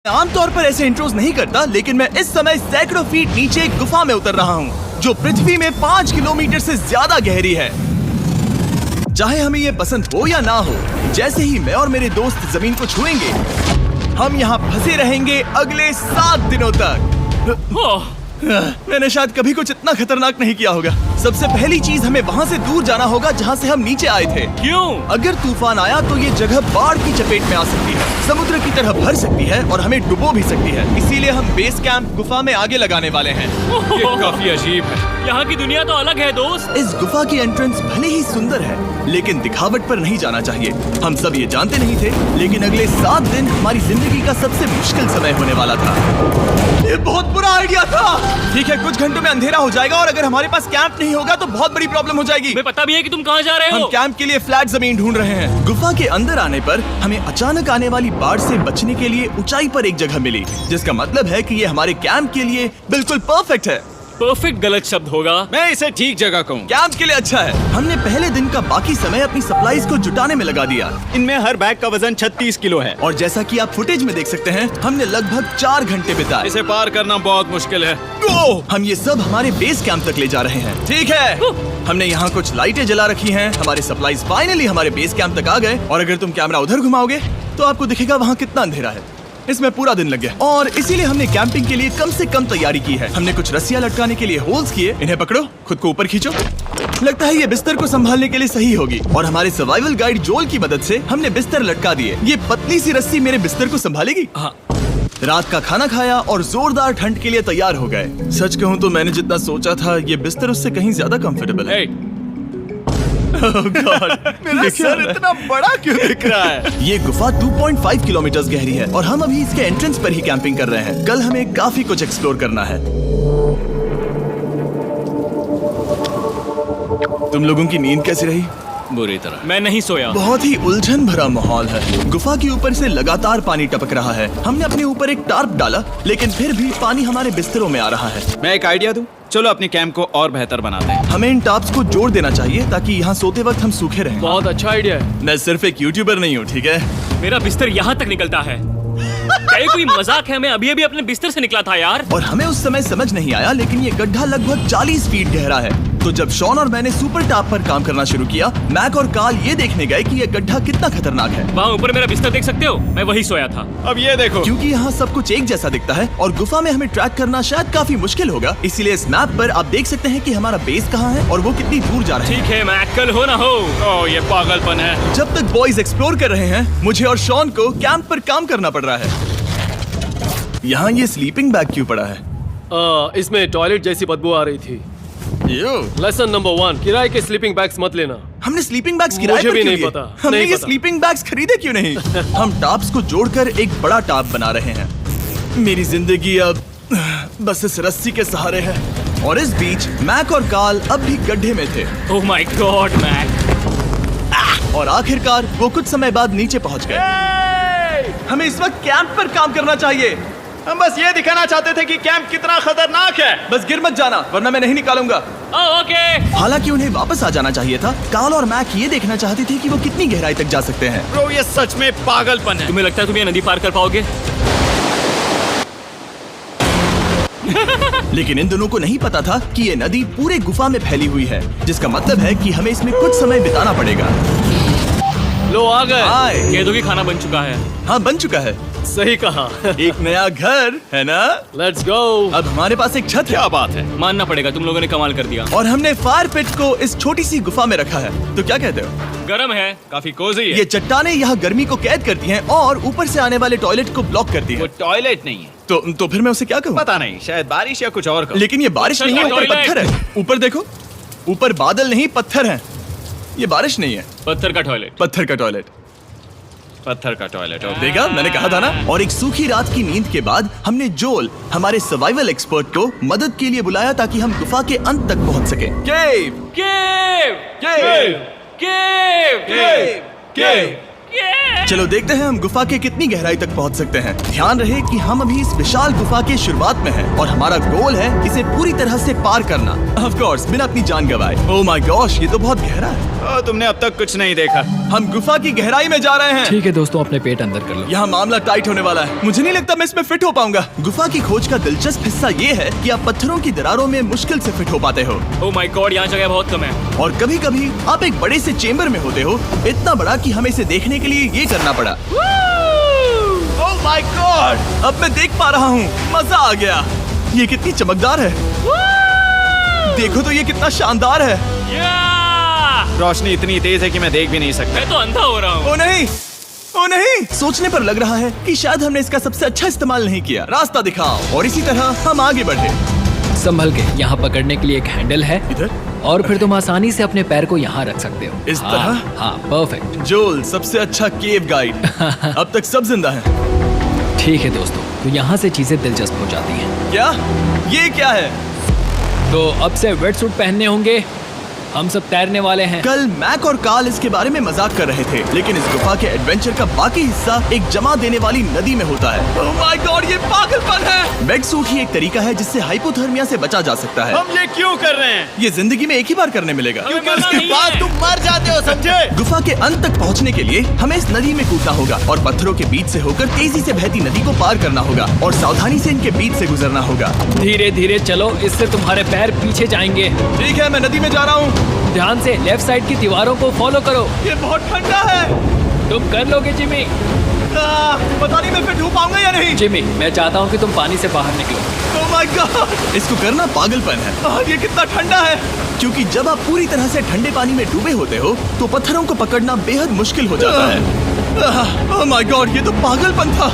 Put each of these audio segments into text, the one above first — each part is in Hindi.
आमतौर पर ऐसे इंट्रोज नहीं करता, लेकिन मैं इस समय सैकड़ों फीट नीचे एक गुफा में उतर रहा हूँ जो पृथ्वी में 5 किलोमीटर से ज्यादा गहरी है। चाहे हमें ये पसंद हो या ना हो, जैसे ही मैं और मेरे दोस्त जमीन को छुएंगे, हम यहाँ फंसे रहेंगे अगले 7 दिनों तक। मैंने शायद कभी कुछ इतना खतरनाक नहीं किया होगा। सबसे पहली चीज, हमें वहाँ से दूर जाना होगा जहाँ से हम नीचे आए थे। क्यों? अगर तूफान आया तो ये जगह बाढ़ की चपेट में आ सकती है, समुद्र की तरह भर सकती है और हमें डुबो भी सकती है। इसीलिए हम बेस कैंप गुफा में आगे लगाने वाले हैं। ये काफी अजीब है। यहाँ की दुनिया तो अलग है दोस्त। इस गुफा की एंट्रेंस भले ही सुंदर है, लेकिन दिखावट पर नहीं जाना चाहिए। हम सब ये जानते नहीं थे, लेकिन अगले 7 दिन हमारी जिंदगी का सबसे मुश्किल समय होने वाला था। ये बहुत बुरा आइडिया था। ठीक है, कुछ घंटों में अंधेरा हो जाएगा और अगर हमारे पास कैंप नहीं होगा तो बहुत बड़ी प्रॉब्लम हो जाएगी। हमें पता भी है कि तुम कहाँ जा रहे हो। हम कैंप के लिए फ्लैट जमीन ढूंढ रहे हैं। गुफा के अंदर आने पर हमें अचानक आने वाली बाढ़ से बचने के लिए ऊंचाई पर एक जगह मिली, जिसका मतलब है कि ये हमारे कैंप के लिए बिल्कुल परफेक्ट है। परफेक्ट गलत शब्द होगा। मैं इसे ठीक जगह कहूँ। कैंप के लिए अच्छा है। हमने पहले दिन का बाकी समय अपनी सप्लाईज को जुटाने में लगा दिया। इनमें हर बैग का वजन 36 किलो है और जैसा कि आप फुटेज में देख सकते हैं, हमने लगभग 4 घंटे बिताए। इसे पार करना बहुत मुश्किल है। हम ये सब हमारे बेस कैंप तक ले जा रहे हैं। ठीक है, हमने यहाँ कुछ लाइटें जला रखी हैं। हमारे सप्लाईज फाइनली हमारे बेस कैंप तक आ गए और अगर तुम कैमरा उधर घुमाओगे तो आपको दिखेगा वहाँ कितना अंधेरा है। इसमें पूरा दिन लग गया और इसीलिए हमने कैंपिंग के लिए कम से कम तैयारी की है। हमने कुछ रस्सियां लटकाने के लिए होल्स किए। इन्हें पकड़ो, खुद को ऊपर खींचो। लगता है ये बिस्तर को संभालने के लिए सही होगी और हमारे सर्वाइवल गाइड जोल की मदद से हमने बिस्तर लटका दिए। ये पतली सी रस्सी मेरे बिस्तर को संभालेगी। हाँ। रात का खाना खाया और जोरदार ठंड के लिए तैयार हो गए। सच कहूँ तो मैंने जितना सोचा था, ये बिस्तर उससे कहीं ज्यादा कंफर्टेबल है। Oh God, मेरा सर इतना बड़ा क्यों दिख रहा है? ये गुफा 2.5 किलोमीटर गहरी है और हम अभी इसके एंट्रेंस पर ही कैंपिंग कर रहे हैं। कल हमें काफी कुछ एक्सप्लोर करना है। तुम लोगों की नींद कैसी रही? बुरी तरह। मैं नहीं सोया। बहुत ही उलझन भरा माहौल है। गुफा के ऊपर से लगातार पानी टपक रहा है। हमने अपने ऊपर एक टार्प डाला, लेकिन फिर भी पानी हमारे बिस्तरों में आ रहा है। मैं एक आइडिया दूं? चलो अपने कैंप को और बेहतर बनाते हैं। हमें इन टार्प्स को जोड़ देना चाहिए ताकि यहाँ सोते वक्त हम सूखे रहें। बहुत अच्छा आइडिया है। मैं सिर्फ एक यूट्यूबर नहीं हूँ, ठीक है? मेरा बिस्तर यहाँ तक निकलता है। क्या ये कोई मजाक है? मैं अभी अभी अपने बिस्तर से निकला था यार। और हमें उस समय समझ नहीं आया, लेकिन ये गड्ढा लगभग 40 फीट गहरा है। तो जब शॉन और मैंने सुपर टाप पर काम करना शुरू किया, मैक और कार्ल ये देखने गए कि ये गड्ढा कितना खतरनाक है। वहाँ ऊपर मेरा बिस्तर देख सकते हो? मैं वही सोया था। अब ये देखो, क्योंकि यहाँ सब कुछ एक जैसा दिखता है और गुफा में हमें ट्रैक करना शायद काफी मुश्किल होगा, इसीलिए इस मैप पर आप देख सकते हैं कि हमारा बेस कहाँ है और वो कितनी दूर जा रहा है। ठीक है, मैक कल हो ना हो। ओह ये पागलपन है। जब तक बॉयज एक्सप्लोर कर रहे हैं, मुझे और शॉन को कैंप पर काम करना पड़ रहा है। यहाँ ये स्लीपिंग बैग क्यों पड़ा है? इसमें टॉयलेट जैसी बदबू आ रही थी। लेसन नंबर 1, किराए के स्लीपिंग बैग्स मत लेना। हमने स्लीपिंग बैग्स किराए मुझे पर भी क्यों नहीं लिए? पता, हमने नहीं ये पता। स्लीपिंग बैग्स खरीदे क्यों नहीं? हम टाप्स को जोड़कर एक बड़ा टाप बना रहे हैं। मेरी जिंदगी अब बस इस रस्सी के सहारे है और इस बीच मैक और कार्ल अब भी गड्ढे में थे। Oh my god Mac. और आखिरकार वो कुछ समय बाद नीचे पहुंच गए। हमें इस वक्त कैंप पर काम करना चाहिए। हम बस ये दिखाना चाहते थे कि कैंप कितना खतरनाक है। बस गिर मत जाना, वरना मैं नहीं निकालूंगा। ओके। हालांकि उन्हें वापस आ जाना चाहिए था। कार्ल और मैक ये देखना चाहते थे कि वो कितनी गहराई तक जा सकते हैं। ब्रो ये सच में पागलपन है। तुम्हें लगता है तुम ये नदी पार कर पाओगे? लेकिन इन दोनों को नहीं पता था कि ये नदी पूरे गुफा में फैली हुई है, जिसका मतलब है कि हमें इसमें कुछ समय बिताना पड़ेगा। लो आ गए। आए। कह दो कि खाना बन चुका है। हाँ, बन चुका है। सही कहा। एक नया घर है ना? Let's go. अब हमारे पास एक छत है। क्या बात है। मानना पड़ेगा, तुम लोगों ने कमाल कर दिया। और हमने फायर पिट को इस छोटी सी गुफा में रखा है। तो क्या कहते हो? गरम है, काफी कोजी है। ये चट्टानें यहाँ गर्मी को कैद करती हैं और ऊपर से आने वाले टॉयलेट को ब्लॉक करती वो हैं। टॉयलेट नहीं है। तो फिर मैं उसे क्या कहूँ? पता नहीं, शायद बारिश या कुछ और कहो। लेकिन ये बारिश नहीं है, ऊपर टॉयलेट। पत्थर है। ऊपर देखो, ऊपर बादल नहीं पत्थर है। ये बारिश नहीं है, पत्थर का टॉयलेट। पत्थर का टॉयलेट। पत्थर का टॉयलेट। देखा, मैंने कहा था ना। और एक सूखी रात की नींद के बाद हमने जोल, हमारे सर्वाइवल एक्सपर्ट को मदद के लिए बुलाया ताकि हम गुफा के अंत तक पहुंच सके। केव, केव, केव, केव, केव, केव। चलो देखते हैं हम गुफा के कितनी गहराई तक पहुंच सकते हैं। ध्यान रहे कि हम अभी इस विशाल गुफा के शुरुआत में हैं और हमारा गोल है इसे पूरी तरह से पार करना। ऑफ कोर्स बिना अपनी जान गंवाए। ओह माय गॉश, ये तो बहुत गहरा है। तुमने अब तक कुछ नहीं देखा। हम गुफा की गहराई में जा रहे हैं। ठीक है दोस्तों, अपने पेट अंदर कर लो। यहाँ मामला टाइट होने वाला है। मुझे नहीं लगता मैं इसमें फिट हो पाऊंगा। गुफा की खोज का दिलचस्प हिस्सा ये है कि आप पत्थरों की दरारों में मुश्किल से फिट हो पाते हो ओह माय गॉड, यहाँ जगह बहुत कम है। और कभी कभी आप एक बड़े से चेम्बर में होते हो, इतना बड़ा कि हमें इसे देखने के लिए ये करना पड़ा। ओह माय गॉड, अब मैं देख पा रहा हूँ, मजा आ गया। ये कितनी चमकदार है, देखो तो ये कितना शानदार है। रोशनी इतनी तेज है कि मैं देख भी नहीं सकता। मैं तो अंधा हो रहा हूँ। ओ नहीं, ओ नहीं, सोचने पर लग रहा है कि शायद हमने इसका सबसे अच्छा इस्तेमाल नहीं किया। रास्ता दिखाओ। और इसी तरह हम आगे बढ़े। संभल के, यहाँ पकड़ने के लिए एक हैंडल है इधर और फिर तुम आसानी से अपने पैर को यहाँ रख सकते हो। इस हाँ, तरह? हाँ, परफेक्ट। जोल सबसे अच्छा केव गाइड। अब तक सब जिंदा हैं। ठीक है दोस्तों, तो यहाँ से चीजें दिलचस्प हो जाती हैं। क्या? ये क्या है? तो अब से वेट सूट पहनने होंगे। हम सब तैरने वाले हैं। कल मैक और कार्ल इसके बारे में मजाक कर रहे थे, लेकिन इस गुफा के एडवेंचर का बाकी हिस्सा एक जमा देने वाली नदी में होता है। ओह माय गॉड, ये पागलपन है। वेट सूट ही एक तरीका है जिससे हाइपोथर्मिया से बचा जा सकता है। हम ये क्यों कर रहे हैं? ये जिंदगी में एक ही बार करने मिलेगा। क्योंकि उसके बाद तुम मर जाते हो, समझे? गुफा के अंत तक पहुंचने के लिए हमें इस नदी में कूदना होगा और पत्थरों के बीच से होकर तेजी से बहती नदी को पार करना होगा और सावधानी से इनके बीच से गुजरना होगा। धीरे धीरे चलो, इससे तुम्हारे पैर पीछे जाएंगे। ठीक है, मैं नदी में जा रहा हूँ। ध्यान से लेफ्ट साइड की दीवारों को फॉलो करो। ये बहुत ठंडा है। तुम कर लोगे जिमी। पता नहीं मैं फिट हो पाऊंगा या नहीं। जिमी, मैं चाहता हूँ कि तुम पानी से बाहर निकलो। ओह माय गॉड, इसको करना पागलपन है। ये कितना ठंडा है। क्योंकि जब आप पूरी तरह से ठंडे पानी में डूबे होते हो तो पत्थरों को पकड़ना बेहद मुश्किल हो जाता है। ओह माय गॉड, ये तो पागलपन था।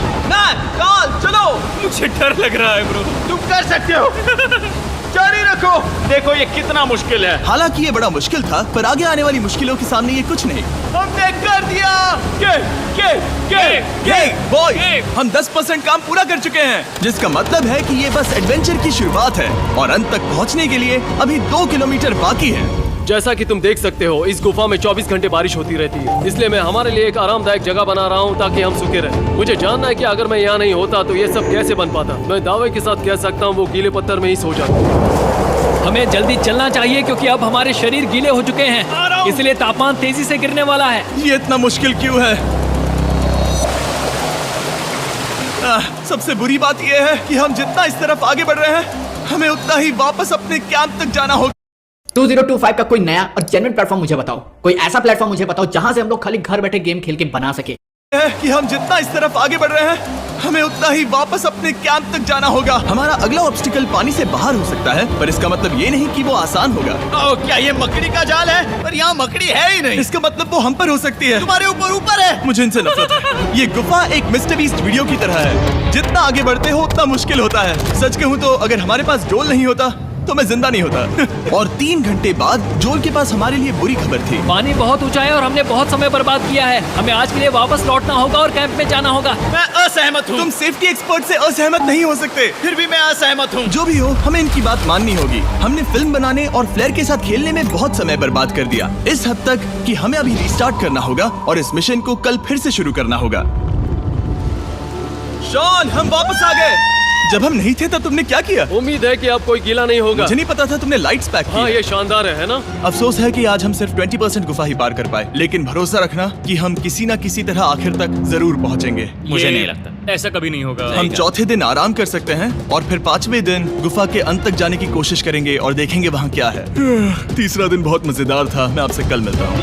कार्ल, चलो। मुझे डर लग रहा है ब्रो। तुम कर सकते हो। जारी रखो। देखो ये कितना मुश्किल है। हालांकि ये बड़ा मुश्किल था, पर आगे आने वाली मुश्किलों के सामने ये कुछ नहीं। हमने कर दिया। बॉय, हम 10% काम पूरा कर चुके हैं, जिसका मतलब है कि ये बस एडवेंचर की शुरुआत है और अंत तक पहुंचने के लिए अभी 2 किलोमीटर बाकी है। जैसा कि तुम देख सकते हो, इस गुफा में 24 घंटे बारिश होती रहती है, इसलिए मैं हमारे लिए एक आरामदायक जगह बना रहा हूँ ताकि हम सूखे रहें। मुझे जानना है कि अगर मैं यहाँ नहीं होता तो ये सब कैसे बन पाता। मैं दावे के साथ कह सकता हूँ वो गीले पत्थर में ही सो जाता। हमें जल्दी चलना चाहिए क्योंकि अब हमारे शरीर गीले हो चुके हैं, इसलिए तापमान तेजी से गिरने वाला है। ये इतना मुश्किल क्यों है? सबसे बुरी बात यह है कि हम जितना इस तरफ आगे बढ़ रहे हैं, हमें उतना ही वापस अपने कैंप तक जाना होगा। 2025 का कोई नया और जेन्युइन प्लेटफॉर्म मुझे बताओ। कोई ऐसा प्लेटफॉर्म मुझे बताओ जहां से हम लोग खाली घर बैठे गेम खेल के बना सके। कि हम जितना इस तरफ आगे बढ़ रहे हैं, हमें उतना ही वापस अपने कैंप तक जाना होगा। हमारा अगला ऑब्स्टिकल पानी से बाहर हो सकता है, पर इसका मतलब ये नहीं कि वो आसान होगा। क्या ये मकड़ी का जाल है? पर यहाँ मकड़ी है ही नहीं। इसका मतलब वो हम पर हो सकती है। तुम्हारे ऊपर है। मुझे इनसे नफरत है। ये गुफा एक मिस्टर बीस्ट वीडियो की तरह है। जितना आगे बढ़ते हो उतना मुश्किल होता है। सच कहूँ तो अगर हमारे पास जोल नहीं होता तो मैं जिंदा नहीं होता। और 3 घंटे बाद जोल के पास हमारे लिए बुरी खबर थी। पानी बहुत ऊंचा है और हमने बहुत समय बर्बाद किया है। हमें आज के लिए वापस लौटना होगा और कैंप में जाना होगा। मैं असहमत हूँ। तुम सेफ्टी एक्सपर्ट से असहमत नहीं हो सकते। फिर भी मैं असहमत हूँ। जो भी हो, हमें इनकी बात माननी होगी। हमने फिल्म बनाने और फ्लेयर के साथ खेलने में बहुत समय बर्बाद कर दिया, इस हद तक कि हमें अभी रिस्टार्ट करना होगा और इस मिशन को कल फिर से शुरू करना होगा। शॉन, हम वापस आ गए। जब हम नहीं थे तब तुमने क्या किया? उम्मीद है कि अब कोई गीला नहीं होगा। मुझे नहीं पता था तुमने लाइट्स पैक की। हाँ, ये शानदार है ना? अफसोस है कि आज हम सिर्फ 20% गुफा ही पार कर पाए, लेकिन भरोसा रखना कि हम किसी न किसी तरह आखिर तक जरूर पहुंचेंगे। मुझे नहीं लगता ऐसा कभी नहीं होगा। हम चौथे दिन आराम कर सकते हैं और फिर 5वें दिन गुफा के अंत तक जाने की कोशिश करेंगे और देखेंगे वहाँ क्या है। तीसरा दिन बहुत मजेदार था। मैं आपसे कल मिलता हूँ।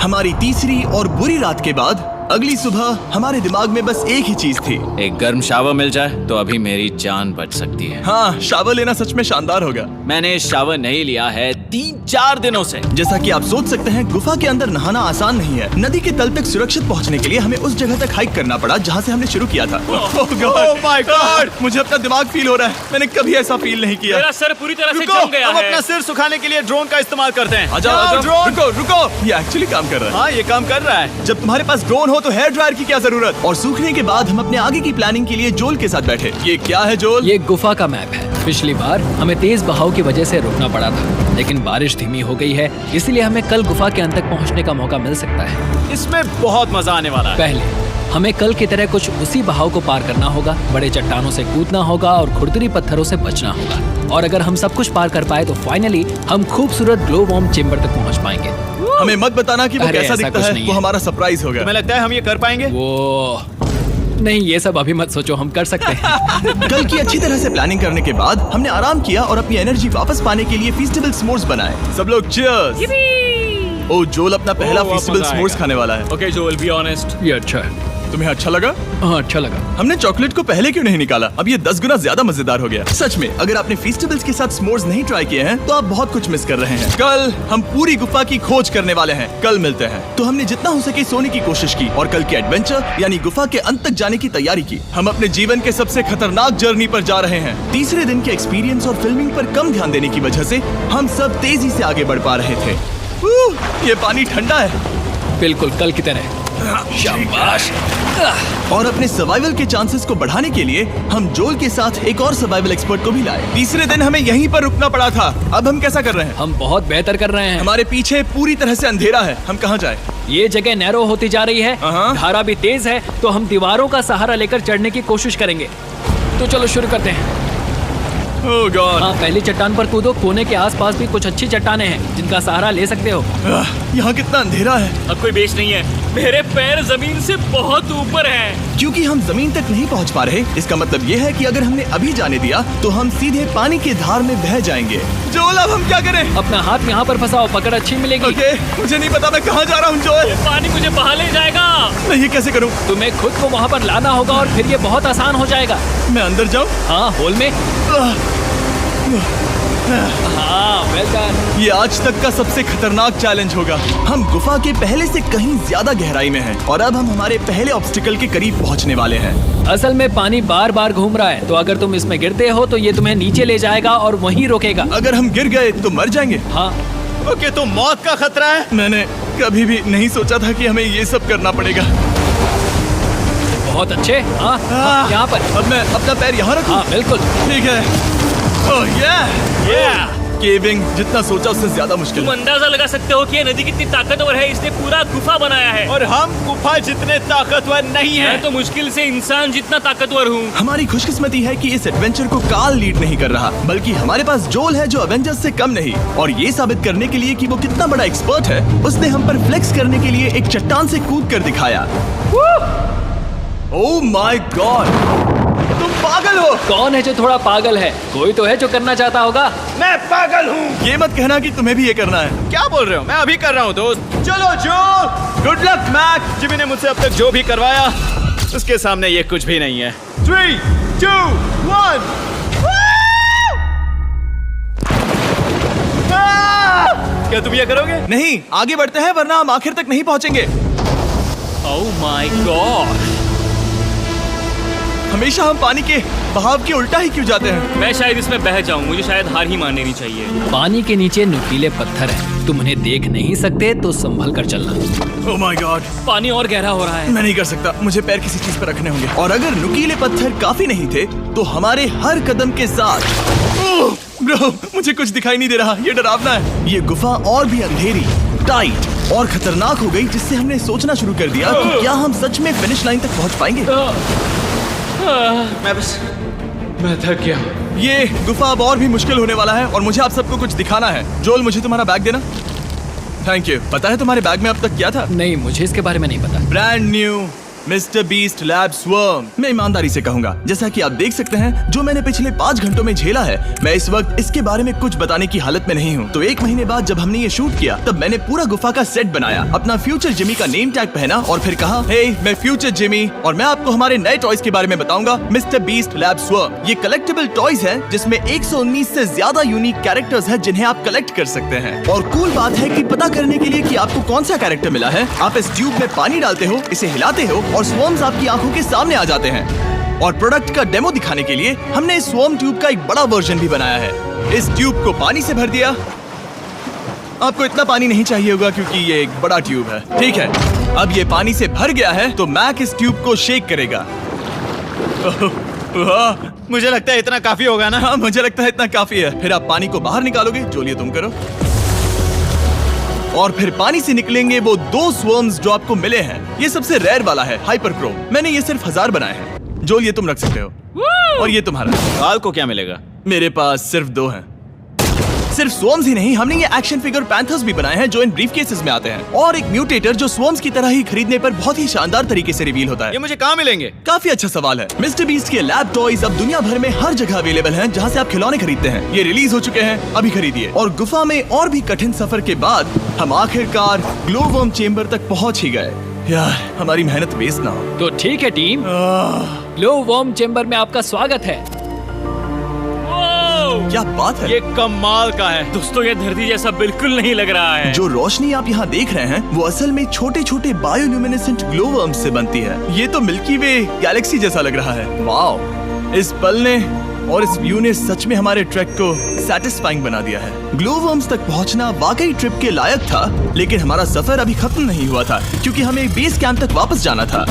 हमारी तीसरी और बुरी रात के बाद अगली सुबह हमारे दिमाग में बस एक ही चीज थी। एक गर्म शावर मिल जाए तो अभी मेरी जान बच सकती है। हाँ, शावर लेना सच में शानदार होगा। मैंने शावर नहीं लिया है 3-4 दिनों से। जैसा कि आप सोच सकते हैं, गुफा के अंदर नहाना आसान नहीं है। नदी के तल तक सुरक्षित पहुंचने के लिए हमें उस जगह तक हाइक करना पड़ा जहाँ से हमने शुरू किया था। Oh my God! मुझे अपना दिमाग फील हो रहा है। मैंने कभी ऐसा फील नहीं किया। मेरा सर पूरी तरह से रुको, जम गया हम है। अपना सिर सुखाने के लिए ड्रोन का इस्तेमाल करते हैं। आजाओ, ड्रोन। रुको। ये एक्चुअली काम कर रहा है। हाँ, ये काम कर रहा है। जब तुम्हारे पास ड्रोन हो तो हेयर ड्रायर की क्या जरूरत। और सूखने के बाद हम अपने आगे की प्लानिंग के लिए जोल के साथ बैठे। ये क्या है जोल? ये गुफा का मैप है। पिछली बार हमें तेज बहाव की वजह से रुकना पड़ा था, लेकिन बारिश धीमी हो गई है, इसलिए हमें कल गुफा के अंत तक पहुंचने का मौका मिल सकता है। इसमें बहुत मजा आने वाला है। पहले हमें कल की तरह कुछ उसी बहाव को पार करना होगा, बड़े चट्टानों से कूदना होगा और खुरदुरी पत्थरों से बचना होगा। और अगर हम सब कुछ पार कर पाए तो फाइनली हम खूबसूरत ग्लो वार्म चेम्बर तक पहुंच पाएंगे। हमें मत बताना कि वो अरे, कैसा ऐसा दिखता कुछ है, नहीं वो है। हमारा सरप्राइज होगा। तुम्हें लगता है हम ये कर पाएंगे? वो नहीं, ये सब अभी मत सोचो, हम कर सकते हैं। कल की अच्छी तरह से प्लानिंग करने के बाद हमने आराम किया और अपनी एनर्जी वापस पाने के लिए फीस्टेबल स्मोर्स बनाए। सब लोग चीयर्स। ओ, जोल अपना पहला बहुत फीस्टेबल मजा स्मोर्स आएगा। खाने वाला है। Okay Joel, be honest. ये अच्छा है। तुम्हें अच्छा लगा? हाँ, अच्छा लगा। हमने चॉकलेट को पहले क्यों नहीं निकाला? अब ये 10 गुना ज्यादा मजेदार हो गया। सच में, अगर आपने फीस्टेबल्स के साथ स्मोर्स नहीं ट्राई किए हैं तो आप बहुत कुछ मिस कर रहे हैं। कल हम पूरी गुफा की खोज करने वाले हैं। कल मिलते हैं। तो हमने जितना हो सके सोने की कोशिश की और कल की एडवेंचर यानी गुफा के अंत तक जाने की तैयारी की। हम अपने जीवन के सबसे खतरनाक जर्नी पर जा रहे हैं। तीसरे दिन के एक्सपीरियंस और फिल्मिंग पर कम ध्यान देने की वजह से हम सब तेजी से आगे बढ़ पा रहे थे। ये पानी ठंडा है। बिल्कुल कल की तरह। शाबाश। और अपने सर्वाइवल के चांसेस को बढ़ाने के लिए हम जोल के साथ एक और सर्वाइवल एक्सपर्ट को भी लाए। तीसरे दिन हमें यहीं पर रुकना पड़ा था। अब हम कैसा कर रहे हैं? हम बहुत बेहतर कर रहे हैं। हमारे पीछे पूरी तरह से अंधेरा है। हम कहाँ जाए? ये जगह नैरो होती जा रही है, हाँ। धारा भी तेज है, तो हम दीवारों का सहारा लेकर चढ़ने की कोशिश करेंगे। तो चलो शुरू करते हैं। ओह गॉड। हाँ, पहली चट्टान पर कूदो। कोने के आसपास भी कुछ अच्छी चट्टानें हैं जिनका सहारा ले सकते हो। यहाँ कितना अंधेरा है। अब कोई बेस नहीं है। मेरे पैर जमीन से बहुत ऊपर हैं। क्योंकि हम जमीन तक नहीं पहुँच पा रहे, इसका मतलब ये है कि अगर हमने अभी जाने दिया तो हम सीधे पानी की धार में बह जाएंगे। जोल, अब हम क्या करें? अपना हाथ यहाँ पर फंसाओ, पकड़ अच्छी मिलेगी। ओके, मुझे नहीं पता मैं कहाँ जा रहा हूँ जोल। पानी मुझे बहा ले जाएगा। मैं ये कैसे करूँ? तुम्हें खुद को वहाँ पर लाना होगा और फिर ये बहुत आसान हो जाएगा। मैं अंदर जाऊँ? हाँ, होल में। हाँ, वेल डन। ये आज तक का सबसे खतरनाक चैलेंज होगा। हम गुफा के पहले से कहीं ज्यादा गहराई में हैं और अब हम हमारे पहले ऑब्स्टिकल के करीब पहुंचने वाले हैं। असल में पानी बार बार घूम रहा है, तो अगर तुम इसमें गिरते हो तो ये तुम्हें नीचे ले जाएगा और वहीं रोकेगा। अगर हम गिर गए तो मर जाएंगे। हाँ, ओके, तो मौत का खतरा है। मैंने कभी भी नहीं सोचा था कि हमें ये सब करना पड़ेगा। बहुत अच्छे। हाँ, यहाँ पर। अब मैं अपना पैर यहाँ रखूं? हाँ, बिल्कुल। ठीक है। ओह केविंग जितना सोचा उससे ज्यादा मुश्किल तुम है। अंदाजा लगा सकते हो कि ये नदी कितनी ताकतवर है। इसने पूरा गुफा बनाया है। और हम गुफा जितने ताकतवर नहीं मैं हैं। तो मुश्किल से इंसान जितना ताकतवर हूँ। हमारी खुशकिस्मती है कि इस एडवेंचर को काल लीड नहीं कर रहा, बल्कि हमारे पास जोल है जो अवेंजर्स से कम नहीं। और ये साबित करने के लिए कि वो कितना बड़ा एक्सपर्ट है, उसने हम पर फ्लेक्स करने के लिए एक चट्टान से कूद कर दिखाया। ओह माय गॉड, तुम पागल हो। कौन है जो थोड़ा पागल है? कोई तो है जो करना चाहता होगा। मैं पागल हूँ। ये मत कहना कि तुम्हें भी ये करना है। क्या बोल रहे हो? मैं अभी कर रहा हूँ दोस्त। चलो जो, गुड लक मैक। जिमी ने मुझसे अब तक जो भी करवाया उसके सामने ये कुछ भी नहीं है। 3, 2, 1। क्या तुम ये करोगे? नहीं, आगे बढ़ते हैं वरना हम आखिर तक नहीं पहुंचेंगे। ओह माय गॉड, हमेशा हम पानी के बहाव के उल्टा ही क्यों जाते हैं? मैं शायद इसमें बह जाऊं। मुझे शायद हार ही मान लेनी चाहिए। पानी के नीचे नुकीले पत्थर हैं। तुम उन्हें देख नहीं सकते तो संभल कर चलना। ओह माय गॉड, पानी और गहरा हो रहा है। मैं नहीं कर सकता। मुझे पैर किसी चीज पर रखने होंगे। और अगर नुकीले पत्थर काफी नहीं थे तो हमारे हर कदम के साथ ओह ब्रो, मुझे कुछ दिखाई नहीं दे रहा। ये डरावना है। ये गुफा और भी अंधेरी, टाइट और खतरनाक हो गई, जिससे हमने सोचना शुरू कर दिया कि क्या हम सच में फिनिश लाइन तक पहुंच पाएंगे। मैं थक गया। ये गुफा अब और भी मुश्किल होने वाला है और मुझे आप सबको कुछ दिखाना है। जोल, मुझे तुम्हारा बैग देना। Thank you. पता है तुम्हारे बैग में अब तक क्या था? नहीं, मुझे इसके बारे में नहीं पता। Brand new mister beast lab swarm. मैं ईमानदारी से कहूंगा, जैसा कि आप देख सकते हैं, जो मैंने पिछले 5 घंटों में झेला है, मैं इस वक्त इसके बारे में कुछ बताने की हालत में नहीं हूँ। तो 1 महीने बाद जब हमने ये शूट किया, तब मैंने पूरा गुफा का सेट बनाया, अपना फ्यूचर जिमी का नेम टैग पहना और फिर कहा, हे मैं फ्यूचर जिमी और मैं आपको हमारे नए टॉयज के बारे में बताऊंगा, मिस्टर बीस्ट लैब स्वर्म। ये कलेक्टेबल टॉयज हैं जिसमें 119 से ज्यादा यूनिक कैरेक्टर्स हैं जिन्हें आप कलेक्ट कर सकते हैं। और कूल बात है कि पता करने के लिए कि आपको कौन सा कैरेक्टर मिला है, आप इस ट्यूब में पानी डालते हो, इसे हिलाते हो और स्वर्म्स आपकी आंखों के सामने आ जाते हैं। और प्रोडक्ट का डेमो दिखाने के लिए हमने इस स्वर्म ट्यूब का एक बड़ा वर्जन भी बनाया है। इस ट्यूब को पानी से भर दिया। आपको इतना पानी नहीं चाहिए होगा क्योंकि ये एक बड़ा ट्यूब है। ठीक है, अब ये पानी से भर गया है तो मैक इस ट्यूब को शेक करेगा। मुझे लगता है इतना काफी होगा ना। हाँ मुझे लगता है इतना काफी है। फिर आप पानी को बाहर निकालोगे, जो लिए तुम करो। और फिर पानी से निकलेंगे वो 2 स्वर्म्स जो आपको मिले हैं। ये सबसे रेयर वाला है, हाइपरक्रोम। मैंने ये सिर्फ 1000 बनाए हैं। जो ये तुम रख सकते हो। और ये तुम्हारा। काल को क्या मिलेगा? मेरे पास सिर्फ 2 हैं। सिर्फ स्वर्म्स ही नहीं, हमने ये एक्शन फिगर पैंथर्स भी बनाए हैं जो इन ब्रीफ केसेस में आते हैं, और एक म्यूटेटर जो स्वर्म्स की तरह ही खरीदने पर बहुत ही शानदार तरीके से रिवील होता है। ये मुझे कहाँ मिलेंगे? काफी अच्छा सवाल है। मिस्टर बीस्ट के लैब टॉयज अब दुनिया भर में हर जगह अवेलेबल हैं जहां से आप खिलौने खरीदते हैं। ये रिलीज हो चुके हैं, अभी खरीदिए। और गुफा में और भी कठिन सफर के बाद हम आखिरकार ग्लोवर्म चेम्बर तक पहुंच ही गए। यार हमारी मेहनत वेस्ट ना हो। तो ठीक है टीम, ग्लो वर्म चेम्बर में आपका स्वागत है। क्या बात है, ये कमाल का है। दोस्तों ये धरती जैसा बिल्कुल नहीं लग रहा है। जो रोशनी आप यहाँ देख रहे हैं वो असल में छोटे छोटे बायोल्यूमिनेसेंट ग्लोवर्म्स से बनती है। ये तो मिल्की वे गैलेक्सी जैसा लग रहा है। वाओ, इस पल ने और इस व्यू ने सच में हमारे ट्रैक को सैटिस्फाइंग बना दिया है। ग्लोवर्म्स तक पहुंचना वाकई ट्रिप के लायक था, लेकिन हमारा सफर अभी खत्म नहीं हुआ था क्योंकि हमें बेस कैंप तक वापस जाना था।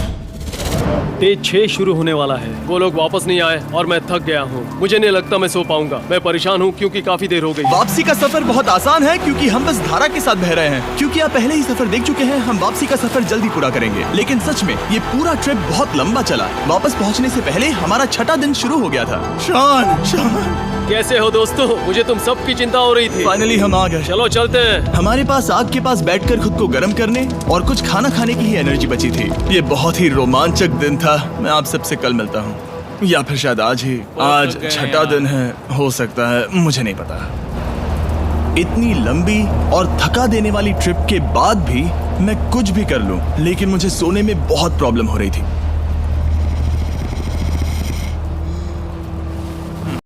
डे 6 शुरू होने वाला है। वो लोग वापस नहीं आए और मैं थक गया हूँ। मुझे नहीं लगता मैं सो पाऊंगा। मैं परेशान हूँ क्योंकि काफी देर हो गई। वापसी का सफर बहुत आसान है क्योंकि हम बस धारा के साथ बह रहे हैं। क्योंकि आप पहले ही सफर देख चुके हैं, हम वापसी का सफर जल्दी पूरा करेंगे। लेकिन सच में ये पूरा ट्रिप बहुत लंबा चला। वापस पहुंचने से पहले हमारा 6ठा दिन शुरू हो गया था। शान कैसे हो दोस्तों? मुझे तुम सबकी चिंता हो रही थी। फाइनली हम आ गए। चलो चलते हैं। हमारे पास आग के पास बैठकर खुद को गर्म करने और कुछ खाना खाने की ही एनर्जी बची थी। ये बहुत ही रोमांचक दिन था। मैं आप सबसे कल मिलता हूँ, या फिर शायद आज ही। आज 6ठा दिन है, हो सकता है, मुझे नहीं पता। इतनी लंबी और थका देने वाली ट्रिप के बाद भी मैं कुछ भी कर लूं, लेकिन मुझे सोने में बहुत प्रॉब्लम हो रही थी।